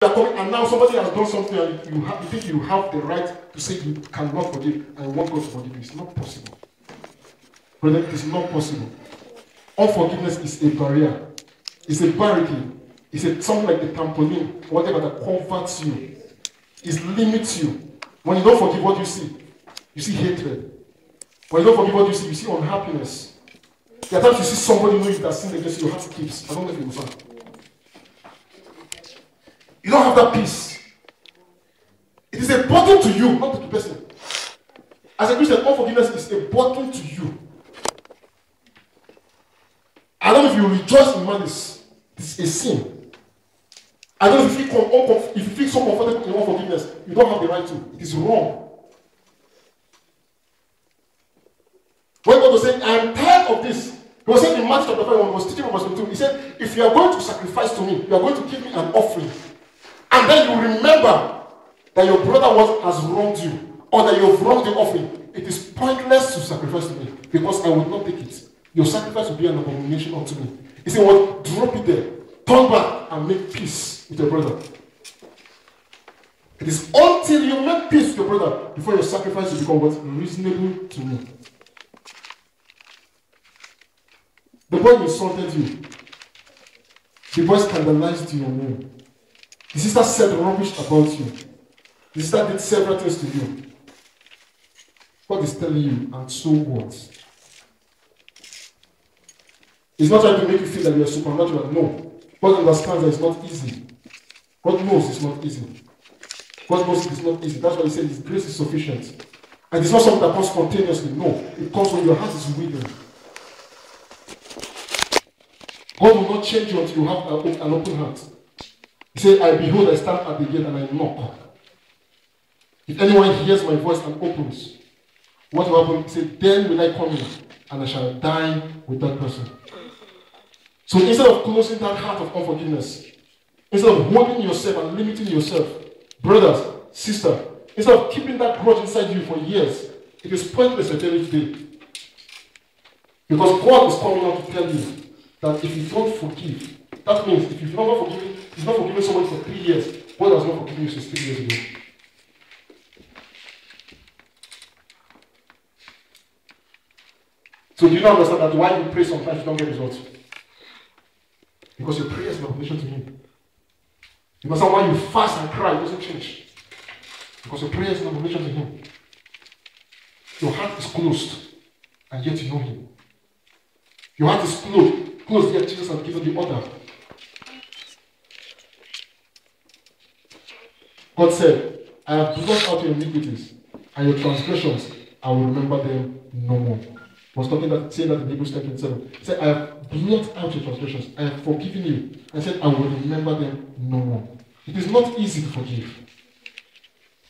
are coming, and now somebody has done something, and you think you have the right to say you cannot forgive and want God to forgive you. It's not possible. Brother, it is not possible. Unforgiveness is a barrier. It's a barricade. It's something like a trampoline, whatever that converts you. It limits you. When you don't forgive, what you see? You see hatred. When you don't forgive, what you see? You see unhappiness. There are times you see somebody knowing that sin against you, your heart keeps. I don't know if you understand. You don't have that peace. It is a burden to you, not to the person. As a Christian, unforgiveness is a burden to you. I don't know if you rejoice in malice. It's a sin. I don't know if you feel so comfortable in unforgiveness, you don't have the right to. It is wrong. When God was saying, I am tired of this, he was saying in Matthew chapter 5, when he was teaching from verse 22, he said, if you are going to sacrifice to me, you are going to give me an offering. And then you remember that your brother has wronged you, or that you have wronged the offering. It is pointless to sacrifice to me, because I will not take it. Your sacrifice will be an abomination unto me. He said, well, drop it there. Turn back and make peace with your brother. It is until you make peace with your brother before your sacrifice will become what's reasonable to me. The boy insulted you. The boy scandalized your name. The sister said rubbish about you. The sister did several things to you. God is telling you, and so what? He's not trying to make you feel that you are supernatural. No. God understands that it's not easy. God knows it's not easy. God knows it's not easy. That's why he said his grace is sufficient. And it's not something that comes spontaneously. No. It comes when your heart is willing. God will not change you until you have an open heart. He said, I behold, I stand at the gate and I knock. If anyone hears my voice and opens, what will happen? He said, then will I come in and I shall dine with that person. So instead of closing that heart of unforgiveness, instead of holding yourself and limiting yourself, brothers, sister, instead of keeping that grudge inside you for years, it is pointless to tell you today. Because God is coming out to tell you that if you don't forgive, that means if you've not forgiven someone for 3 years, God has not forgiven you since 3 years ago. So do you not understand that why you pray sometimes you don't get results? Because your prayer is an obligation to Him. You understand why you fast and cry, it doesn't change. Because your prayer is an obligation to Him. Your heart is closed, and yet you know Him. Your heart is closed, yet Jesus has given the order. God said, I have blotted out your iniquities, and your transgressions, I will remember them no more. I was saying that in Hebrews 10:27. He said, I have blotted out your transgressions, I have forgiven you, and said, I will remember them no more. It is not easy to forgive.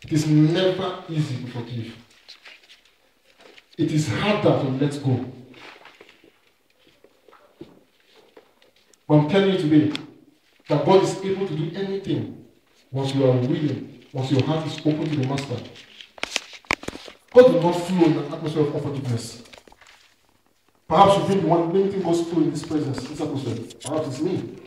It is never easy to forgive. It is harder to let go. But I'm telling you today that God is able to do anything once you are willing, once your heart is open to the Master. God will not flow in an atmosphere of unforgiveness. Perhaps you think the one limiting God's flow in this presence, this atmosphere. Perhaps it's me.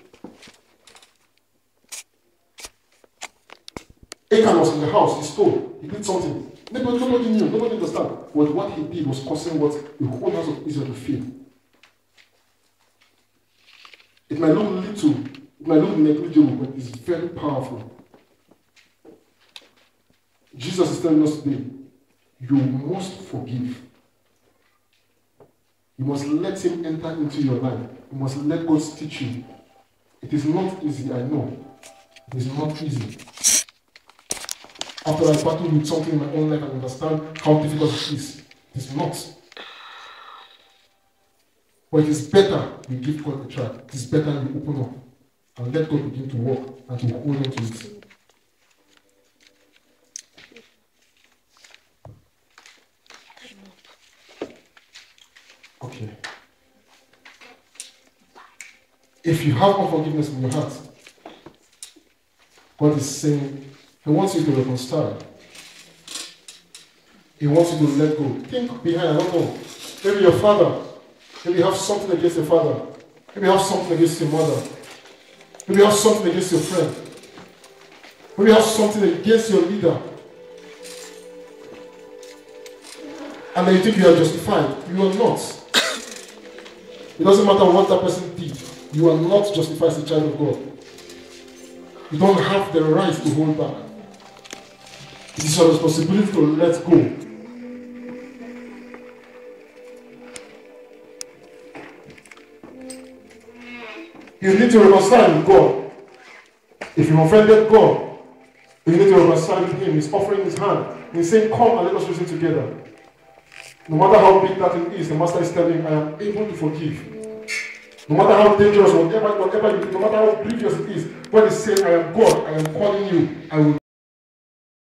Achan was in the house, he stole, he did something. Nobody knew, nobody understood. But what he did was causing what the whole house of Israel to feel. It might look little, it might look negligible, but it's very powerful. Jesus is telling us today, you must forgive. You must let Him enter into your life. You must let God teach you. It is not easy, I know. It is not easy. After I battle with something in my own life and understand how difficult it is not. But it is better we give God a try. It is better we open up and let God begin to work and to hold on to it. Okay. If you have unforgiveness in your heart, God is saying, He wants you to reconcile. He wants you to let go. Think behind, I don't know. Maybe your father. Maybe you have something against your father. Maybe you have something against your mother. Maybe you have something against your friend. When you have something against your leader, and then you think you are justified, you are not. It doesn't matter what that person did, you are not justified as a child of God. You don't have the right to hold back. It is your responsibility to let go. You need to reconcile with God. If you offended God, you need to reconcile with Him. He's offering His hand. He's saying, come and let us reason together. No matter how big that thing is, the Master is telling him, I am able to forgive. No matter how dangerous, whatever you do, no matter how grievous it is, when He's saying, I am God, I am calling you, I will